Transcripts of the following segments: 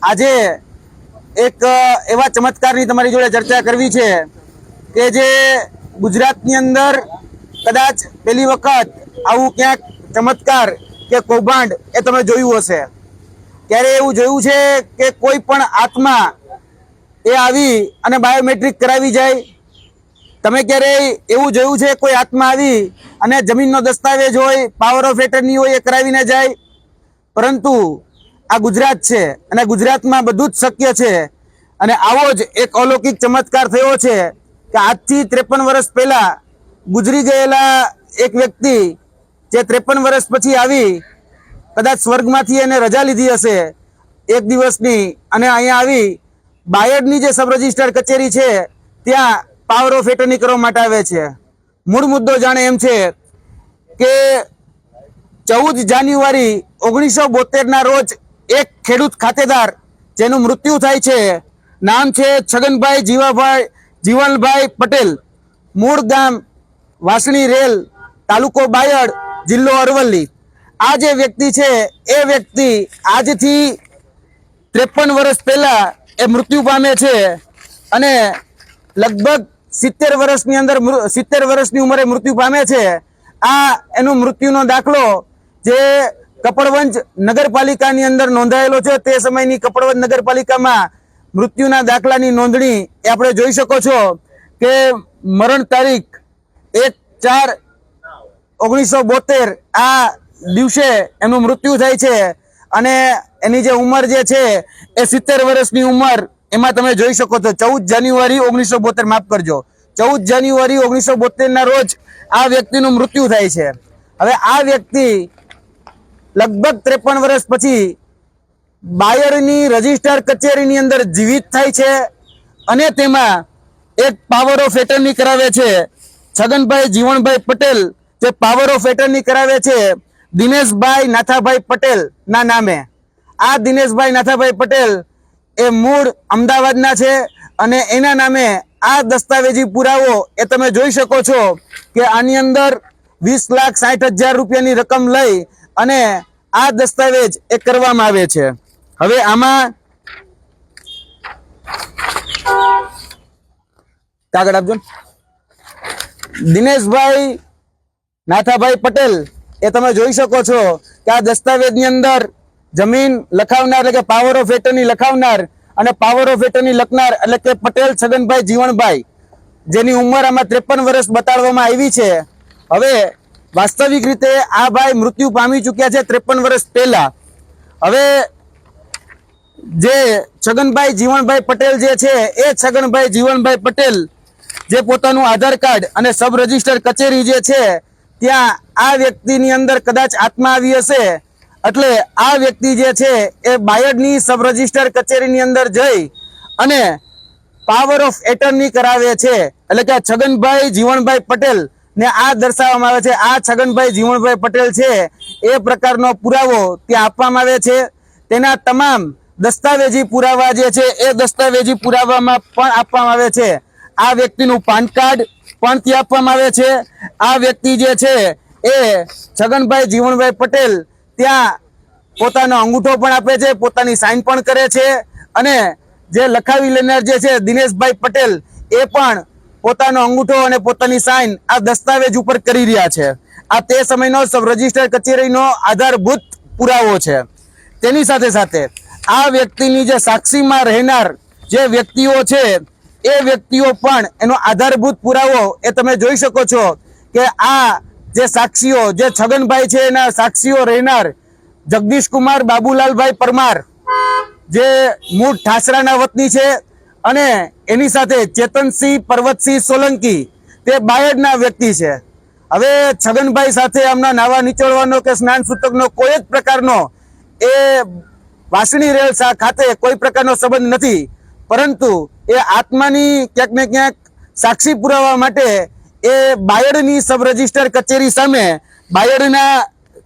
આજે એક એવા ચમત્કારની તમારી જોડે ચર્ચા કરવી છે કે જે ગુજરાતની અંદર કદાચ પહેલી વખત આવું ક્યાંક ચમત્કાર કે કૌભાંડ એ તમે જોયું હશે। ત્યારે એવું જોયું છે કે કોઈ પણ આત્મા એ આવી અને બાયોમેટ્રિક કરાવી જાય। તમે ક્યારેય એવું જોયું છે કોઈ આત્મા આવી અને જમીનનો દસ્તાવેજ હોય, પાવર ઓફ એટર્ની હોય એ કરાવીને જાય? પરંતુ આ ગુજરાત છે અને ગુજરાતમાં બધું જ શક્ય છે। અને આવો જ એક અલૌકિક ચમત્કાર થયો છે કે આજથી 53 વર્ષ પહેલા ગુજરી ગયેલા એક વ્યક્તિ જે 53 વર્ષ પછી આવી, કદાચ સ્વર્ગમાંથી એને રજા લીધી હશે એક દિવસની, અને અહીંયા આવી બાયડની જે સબ રજિસ્ટર કચેરી છે ત્યાં પાવર ઓફ એટર્ની કરવા માટે આવે છે। મૂળ મુદ્દો જાણે એમ છે કે 14 જાન્યુઆરી 1972 ના રોજ એક ખેડૂત ખાતેદાર જેનું મૃત્યુ થાય છે, નામ છે છગનભાઈ જીવણભાઈ પટેલ, મૂળ ગામ વાસણી રેલ, તાલુકો બાયડ, જિલ્લો અરવલ્લી। આ જે વ્યક્તિ છે એ વ્યક્તિ આજથી 53 વર્ષ પહેલા એ મૃત્યુ પામે છે અને લગભગ 70 વર્ષની ઉંમરે મૃત્યુ પામે છે। આ એનો મૃત્યુનો દાખલો જે કપડવંજ નગરપાલિકાની અંદર નોંધાયેલો છે, તે સમયની કપડવંજ નગરપાલિકામાં મૃત્યુના દાખલાની નોંધણી એ આપણે જોઈ શકો છો કે મરણ તારીખ 1/4/1972 આ દિવસે એનું મૃત્યુ થાય છે અને એની જે ઉંમર જે છે એ 70 વર્ષની ઉંમર એમાં તમે જોઈ શકો છો। 14 જાન્યુઆરી 1972, માફ કરજો, 14 જાન્યુઆરી 1972 ના રોજ આ વ્યક્તિનું મૃત્યુ થાય છે। હવે આ વ્યક્તિ લગભગ 53 વર્ષ પછી બાયડની રજિસ્ટર કચેરીની અંદર જીવિત થાય છે અને તેમાં એક પાવર ઓફ એટર્ની કરાવે છે। છગનભાઈ જીવણભાઈ પટેલ જે પાવર ઓફ એટર્ની કરાવે છે દિનેશભાઈ નાથાભાઈ પટેલ ના નામે। આ દિનેશભાઈ નાથાભાઈ પટેલ એ મૂળ અમદાવાદના છે અને એના નામે આ દસ્તાવેજી પુરાવો એ તમે જોઈ શકો છો કે આની અંદર 20,60,000 રૂપિયાની રકમ લઈ અને આ દસ્તાવેજ એ કરવામાં આવે છે। હવે આમાં કાગળ આપજો। દિનેશભાઈ નાથાભાઈ પટેલ એ તમે જોઈ શકો છો કે આ દસ્તાવેજની અંદર જમીન લખાવનાર એટલે કે પાવર ઓફ એટર્ની લખાવનાર અને પાવર ઓફ એટર્ની લખનાર એટલે કે પટેલ છગનભાઈ જીવણભાઈ, જેની ઉંમર આમાં 53 વર્ષ બતાડવામાં આવી છે। હવે વાસ્તવિક રીતે આ ભાઈ મૃત્યુ પામી ચૂક્યા છે 53 વર્ષ પહેલા। હવે જે છગનભાઈ જીવણભાઈ પટેલ જે છે એ છગનભાઈ જીવણભાઈ પટેલ જે પોતાનું આધાર કાર્ડ અને સબ રજિસ્ટર કચેરી જે છે ત્યાં આ વ્યક્તિની અંદર કદાચ આત્મા આવી હશે, એટલે આ વ્યક્તિ જે છે એ બાયડની સબ રજિસ્ટર કચેરીની અંદર જઈ અને પાવર ઓફ એટર્ની કરાવે છે। એટલે કે છગનભાઈ જીવણભાઈ પટેલ ને આ દર્શાવવામાં આવે છે આ છગનભાઈ જીવણભાઈ પટેલ છે એ પ્રકારનો પુરાવો ત્યાં આપવામાં આવે છે। તેના તમામ દસ્તાવેજી પુરાવા જે છે એ દસ્તાવેજી પુરાવામાં પણ આપવામાં આવે છે। આ વ્યક્તિનું પાન કાર્ડ પણ ત્યાં આપવામાં આવે છે। આ વ્યક્તિ જે છે એ છગનભાઈ જીવણભાઈ પટેલ ત્યાં પોતાનો અંગૂઠો પણ આપે છે, પોતાની સાઇન પણ કરે છે અને જે લખાવી લેનાર જે છે દિનેશભાઈ પટેલ એ પણ પોતાનો અંગૂઠો અને પોતાની સાઇન આ દસ્તાવેજ ઉપર કરી રહ્યા છે। આ તે સમયનો સબ રજિસ્ટર કચેરીનો આધારભૂત પુરાવો છે। તેની સાથે સાથે આ વ્યક્તિની જે સાક્ષીમાં રહેનાર જે વ્યક્તિઓ છે એ વ્યક્તિઓ પણ એનો આધારભૂત પુરાવો એ તમે જોઈ શકો છો કે આ જે સાક્ષીઓ જે છગનભાઈ છે એના સાક્ષીઓ રહેનાર જગદીશકુમાર બાબુલાલભાઈ પરમાર જે મૂળ ઠાસરાના વતની છે અને એની સાથે ચેતનસિંહ પર્વતસિંહ સોલંકી તે બાયડના વ્યક્તિ છે। હવે છગનભાઈ સાથે આમના નાવા નીચોડવાનો કે સ્નાન સૂતકનો કોઈ જ પ્રકારનો એ વાસણી રેલ ખાતે કોઈ પ્રકારનો સંબંધ નથી, પરંતુ એ આત્માની ક્યાંક ને ક્યાંક સાક્ષી પુરાવા માટે એ બાયડની સબ રજિસ્ટર કચેરી સામે બાયડના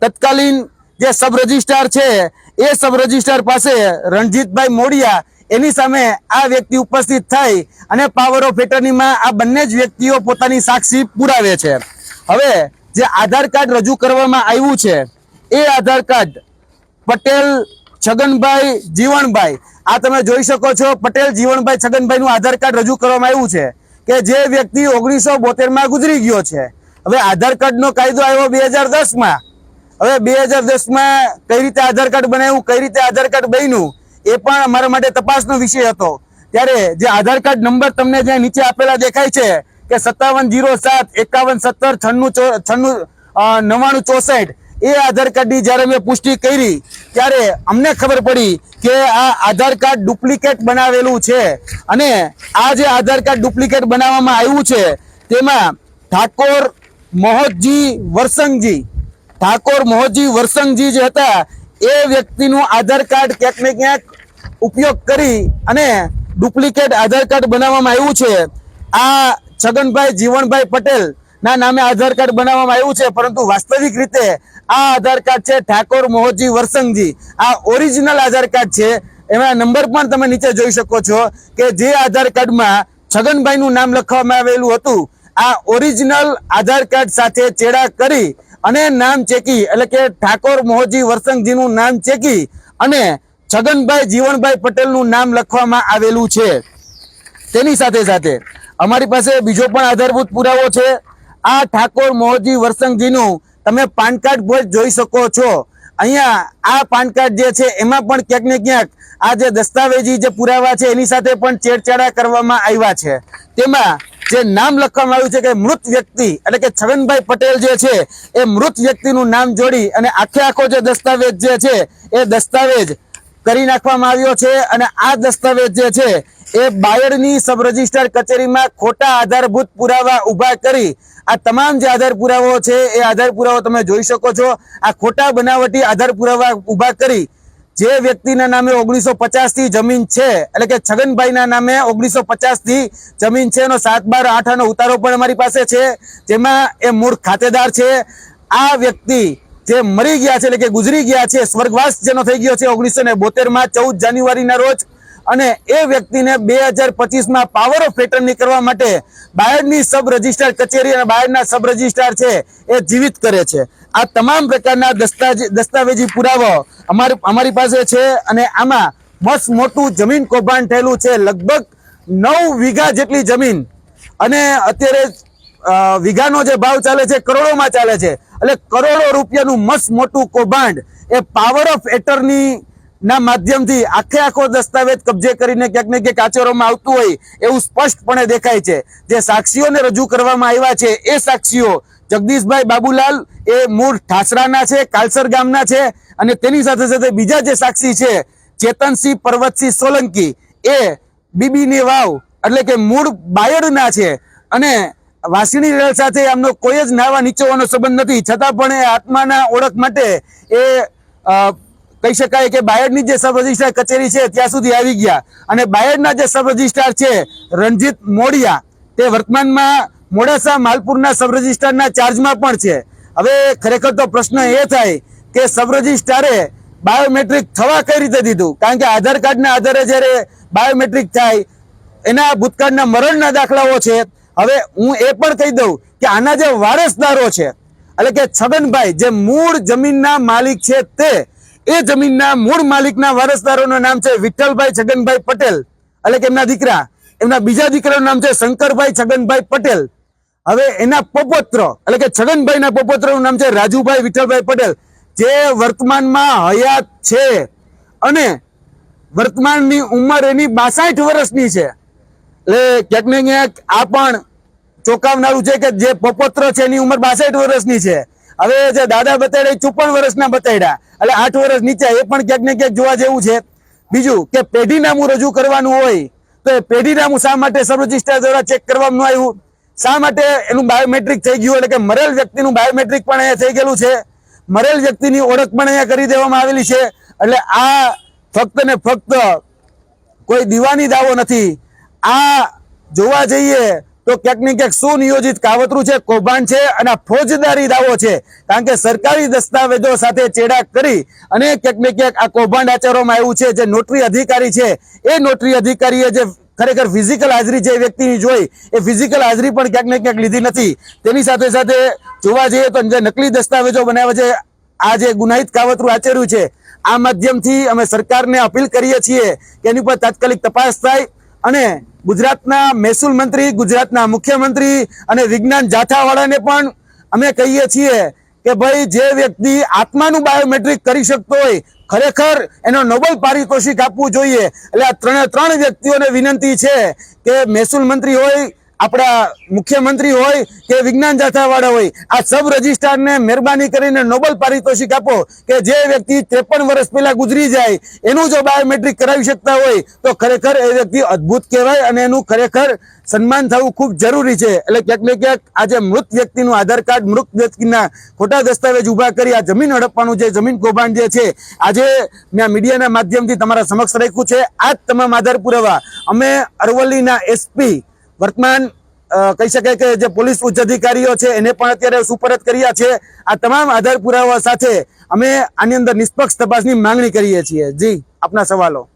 તત્કાલીન જે સબ રજિસ્ટ્રાર છે એ સબ રજિસ્ટ્રાર પાસે રણજીતભાઈ મોડિયા એની સામે આ વ્યક્તિ ઉપસ્થિત થઈ અને પાવર ઓફ એટર્નીમાં આ બંને જ વ્યક્તિઓ પોતાની સાક્ષી પુરાવે છે। હવે જે આધાર કાર્ડ રજૂ કરવામાં આવ્યું છે એ આધાર કાર્ડ પટેલ છગનભાઈ જીવણભાઈ, આ તમે જોઈ શકો છો, પટેલ જીવણભાઈ છગનભાઈ નું આધાર કાર્ડ રજૂ કરવામાં આવ્યું છે કે જે વ્યક્તિ 1972 ગુજરી ગયો છે. હવે આધાર કાર્ડ નો કાયદો આવ્યો 2010 હવે 2010 કઈ રીતે આધાર કાર્ડ બનાવ્યું, કઈ રીતે આધાર કાર્ડ બન્યું, એ પણ અમારા માટે તપાસનો વિષય હતો. ત્યારે જે આધાર કાર્ડ નંબર તમને જ્યાં નીચે આપેલા દેખાય છે કે 57075117969994, એ આધાર કાર્ડની જ્યારે મેં પુષ્ટિ કરી ત્યારે અમને ખબર પડી કે આ આધાર કાર્ડ ડુપ્લિકેટ બનાવેલું છે. અને આ જે આધાર કાર્ડ ડુપ્લિકેટ બનાવવામાં આવ્યું છે તેમાં ઠાકોર મોહનજી વરસંગજી જે હતા એ વ્યક્તિનું આધાર કાર્ડ ક્યાંક ને ક્યાંક ઉપયોગ કરી અને ડુપ્લિકેટ આધાર કાર્ડ બનાવવામાં આવ્યું છે. આ છગનભાઈ જીવણભાઈ પટેલ ના નામે આધાર કાર્ડ બનાવવામાં આવ્યું છે, પરંતુ વાસ્તવિક રીતે આ આધાર કાર્ડ છે ઠાકોર મોહનજી વરસંગજી, આ ઓરિજિનલ આધાર કાર્ડ છે. એમાં નંબર પણ તમે નીચે જોઈ શકો છો કે જે આધાર કાર્ડમાં છગનભાઈ નું નામ લખવામાં આવેલું હતું, આ ઓરિજિનલ આધાર કાર્ડ સાથે ચેડા કરી અને નામ ચેકી, એટલે કે ઠાકોર મોહનજી વરસંગજી નું નામ ચેકી અને છગનભાઈ જીવણભાઈ પટેલ નું નામ લખવામાં આવેલું છે. તેની સાથે સાથે અમારી પાસે બીજો પણ આધારભૂત પુરાવો છે. આ ઠાકોર મોહનજી વરસંગજીનું તમે પાન કાર્ડ પણ જોઈ શકો છો. અહીંયા આ પાન કાર્ડ જે છે એમાં પણ ક્યાંક ને ક્યાંક આ જે દસ્તાવેજી જે પુરાવા છે એની સાથે પણ છેડછાડા કરવામાં આવ્યા છે. તેમાં જે નામ લખવામાં આવ્યું છે કે મૃત વ્યક્તિ, એટલે કે છગનભાઈ પટેલ જે છે એ મૃત વ્યક્તિનું નામ જોડી અને આખો જે દસ્તાવેજ જે છે એ દસ્તાવેજ કરી નાખવામાં આવ્યો છે. અને આ દસ્તાવેજ જે છે એ બાયડની સબ રજિસ્ટ્રાર કચેરીમાં ખોટા આધારભૂત પુરાવા ઉભા કરી આ તમામ જે આધાર પુરાવો છે એ આધાર પુરાવો તમે જોઈ શકો છો. આ ખોટા બનાવટી આધાર પુરાવા ઉભા કરી જે વ્યક્તિના નામે 1950 થી જમીન છે, એટલે કે છગનભાઈના નામે 1950 થી જમીન છે, એનો 7/12/8 આનો ઉતારો પણ અમારી પાસે છે, જેમાં એ મૂળ ખાતેદાર છે. આ વ્યક્તિ જે મરી ગયા છે, એટલે કે ગુજરી ગયા છે, સ્વર્ગવાસ જેનો થઈ ગયો છે 1972 14 જાન્યુઆરીના રોજ, અને એ વ્યક્તિને 2025 પાવર ઓફ એટર્ની કરવા માટે બાયડની સબ રજિસ્ટ્રાર કચેરી અને બાયડના સબ રજિસ્ટ્રાર છે એ જીવિત કરે છે. આ તમામ પ્રકારના દસ્તાવેજી પુરાવો અમારી પાસે છે. અને આમાં મસ્ત મોટું જમીન કૌભાંડ થયેલું છે, લગભગ 9 વીઘા જેટલી જમીન, અને અત્યારે વીઘાનો જે ભાવ ચાલે છે કરોડોમાં ચાલે છે. એટલે કરોડો રૂપિયાનું મસ્ત મોટું કૌભાંડ એ પાવર ઓફ એટર્ની ના માધ્યમથી આખો દસ્તાવેજ કબજે કરીને ક્યાંક ને ક્યાંક આચરવામાં આવતું હોય એવું સ્પષ્ટપણે દેખાય છે. જે સાક્ષીઓને રજૂ કરવામાં આવ્યા છે એ સાક્ષીઓ જગદીશભાઈ બાબુલાલ એ મૂળ ઠાસરાના છે, કાલસર ગામના છે, અને તેની સાથે સાથે બીજા જે સાક્ષી છે ચેતનસિંહ પર્વતસિંહ સોલંકી એ બીબીની વાવ, એટલે કે મૂળ બાયડના છે, અને વાસણી રેલ સાથે એમનો કોઈ જ નાવા નીચોવાનો સંબંધ નથી, છતાં પણ એ આત્માના ઓળખ માટે એ કહી શકાય કે બાયડની જે સબ રજિસ્ટ્રાર કચેરી છે ત્યાં સુધી આવી ગયા. અને બાયડના જે સબ રજિસ્ટ્રાર છે રણજીત મોડિયા, તે વર્તમાનમાં મોડાસા માલપુરના સબ રજિસ્ટ્રારના ચાર્જમાં પણ છે. હવે ખરેખર તો પ્રશ્ન એ થાય કે સબ રજિસ્ટ્રારે બાયોમેટ્રિક થવા કઈ રીતે દીધું, કારણ કે આધાર કાર્ડના આધારે જ્યારે બાયોમેટ્રિક થાય એના ભૂતકાળના મરણના દાખલાઓ છે. હવે હું એ પણ કહી દઉં કે આના જે વારસદારો છે, એટલે કે છગનભાઈ જે મૂળ જમીનના માલિક છે, તે એ જમીનના મૂળ માલિકના વારસદારોનું નામ છે વિઠ્ઠલભાઈ છગનભાઈ પટેલ, એટલે કે એમના દીકરા. એમના બીજા દીકરાનું નામ છે શંકરભાઈ છગનભાઈ પટેલ. હવે એના પોપોત્ર, એટલે કે છગનભાઈના પોપોત્રનું નામ છે રાજુભાઈ વિઠ્ઠલભાઈ પટેલ, જે વર્તમાનમાં હયાત છે અને વર્તમાનની ઉંમર એની 62 વર્ષની છે. એટલે ક્યાંક ને ક્યાંક આ પણ ચોંકાવનારું છે કે જે પોપોત્ર છે એની ઉંમર 62 વર્ષની છે. હવે જે દાદા બતાડ્યા 54 વર્ષના બતાડ્યા, એટલે 8 વર્ષ નીચે, એ પણ ક્યાંક ને ક્યાંક જોવા જેવું છે. બીજું કે પેઢીનામું રજૂ કરવાનું હોય તો એ પેઢીનામું શા માટે સબ રજિસ્ટ્રાર દ્વારા ચેક કરવામાં ન આવ્યું, શા માટે એનું બાયોમેટ્રિક થઈ ગયું, એટલે કે મરેલ વ્યક્તિનું બાયોમેટ્રિક પણ અહીંયા થઈ ગયેલું છે, મરેલ વ્યક્તિની ઓળખ પણ અહીંયા કરી દેવામાં આવેલી છે. એટલે આ ફક્ત ને ફક્ત કોઈ દીવાની દાવો નથી. આ જોવા જઈએ તો ક્યાંક ને ક્યાંક સુનિયોજિત કાવતરું છે, કૌભાંડ છે, અને ફોજદારી દાવો છે. કારણ કે સરકારી દસ્તાવેજો સાથે ચેડા કરી અને ક્યાંક ને ક્યાંક આ કૌભાંડ આચરવામાં આવ્યું છે. જે નોટરી અધિકારી છે એ નોટરી અધિકારીએ જે ખરેખર ફિઝિકલ હાજરી જે વ્યક્તિની જોઈ એ ફિઝિકલ હાજરી પણ ક્યાંક ને ક્યાંક લીધી નથી. તેની સાથે સાથે જોવા જઈએ તો જે નકલી દસ્તાવેજો બનાવ્યા છે, આ જે ગુનાહિત કાવતરું આચર્યું છે, આ માધ્યમથી અમે સરકારને અપીલ કરીએ છીએ કે એની પર તાત્કાલિક તપાસ થાય અને ગુજરાતના મહેસૂલ મંત્રી, ગુજરાતના મુખ્યમંત્રી અને વિજ્ઞાન જાથાવાળાને પણ અમે કહીએ છીએ કે ભાઈ જે વ્યક્તિ આત્માનું બાયોમેટ્રિક કરી શકતો હોય ખરેખર એનો નોબેલ પારિતોષિક આપવું જોઈએ. એટલે આ ત્રણ વ્યક્તિઓને વિનંતી છે કે મહેસૂલ મંત્રી હોય, આપણા મુખ્યમંત્રી હોય કે વિજ્ઞાન જાથાવાળા હોય, આ સબ રજિસ્ટ્રારને મહેરબાની કરીને નોબેલ પારિતોષિક આપો કે જે વ્યક્તિ 53 વર્ષ પહેલા ગુજરી જાય એનું જો બાયોમેટ્રિક કરાવી શકતા હોય તો ખરેખર એ વ્યક્તિ અદ્ભુત કહેવાય અને એનું ખરેખર સન્માન થવું ખૂબ જરૂરી છે. એટલે ક્યાંક ને ક્યાંક આજે મૃત વ્યક્તિનું આધાર કાર્ડ, મૃત વ્યક્તિના ખોટા દસ્તાવેજ ઉભા કરી આ જમીન હડપવાનું જે જમીન કૌભાંડ જે છે આજે મેં મીડિયાના માધ્યમથી તમારા સમક્ષ રાખ્યું છે. આ જ તમામ આધાર પુરાવા અમે અરવલ્લીના એસપી વર્તમાન કહી શકાય કે જે પોલીસ ઉચ્ચ અધિકારીઓ છે એને પણ અત્યારે સુપરત કર્યા છે. આ તમામ આધાર પુરાવા સાથે અમે આની અંદર નિષ્પક્ષ તપાસની માંગણી કરીએ છીએ. જી, આપના સવાલો.